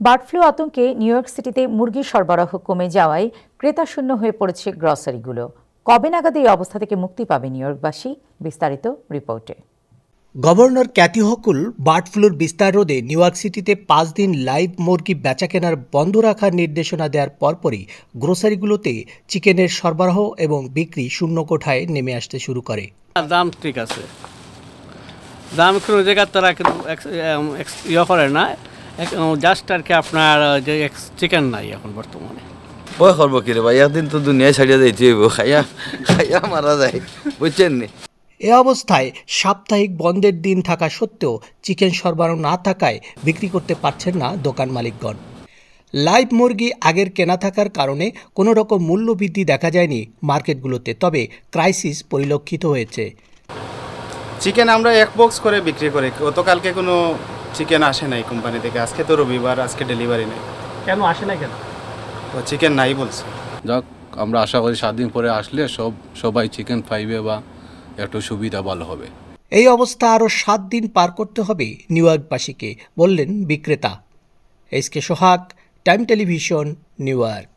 Bird flu আতঙ্কে new York সিটিতে মুরগির সরবরাহ কমে যাওয়ায় ক্রেতাশূন্য হয়ে পড়েছে গ্রসারিগুলো। কবে নাগাদ এই অবস্থা থেকে মুক্তি পাবে নিউ ইয়র্কবাসী? বিস্তারিত রিপোর্টে। গভর্নর ক্যাথি হকুল বার্ড ফ্লুর বিস্তার রোধে নিউ ইয়র্ক সিটিতে 5 দিন লাইভ মুরগি বেচাকেনার বন্ধ রাখার নির্দেশনা দেওয়ার পরপরই গ্রোসারিগুলোতে চিকেনের সরবরাহ এবং বিক্রি শূন্য কোঠায় নেমে আসতে শুরু করে। দাম ঠিক আছে, দাম কোনো জায়গায় তারা কিন্তু ইয়ে করে না, জাস্ট আর কি আপনার যে চিকেন নাই এখন বর্তমানে। ভয় করবো কি রে ভাই, একদিন তো দুনিয়ায় ছাড়িয়ে যাইতে হইব, খাইয়া খাইয়া মারা যায়, বুঝছেন নি? এ অবস্থায় সাপ্তাহিক বন্ধের দিন থাকা সত্ত্বেও চিকেন সরবরাহ না থাকায় বিক্রি করতে পারছেন না দোকান মালিকগণ। লাইভ মুরগি আগের কেনা থাকার কারণে কোনো রকম মূল্য বৃদ্ধি দেখা যায়নি মার্কেটগুলোতে, তবে ক্রাইসিস পরিলক্ষিত হয়েছে। চিকেন আমরা 1 বক্স করে বিক্রি করি, গতকালকে কোনো চিকেন আসে নাই কোম্পানি থেকে, আজকে তো রবিবার, আজকে ডেলিভারি নেই। কেন আসে না? কেন চিকেন নাই বলছে। যাক, আমরা আশা করি 7 দিন পরে আসলে সবাই চিকেন পাইবে বা একটু সুবিধা ভালো হবে। এই অবস্থা আরও 7 দিন পার করতে হবে নিউ ইয়র্কবাসীকে, বললেন বিক্রেতা। এসকে সোহাগ, টাইম টেলিভিশন, নিউ ইয়র্ক।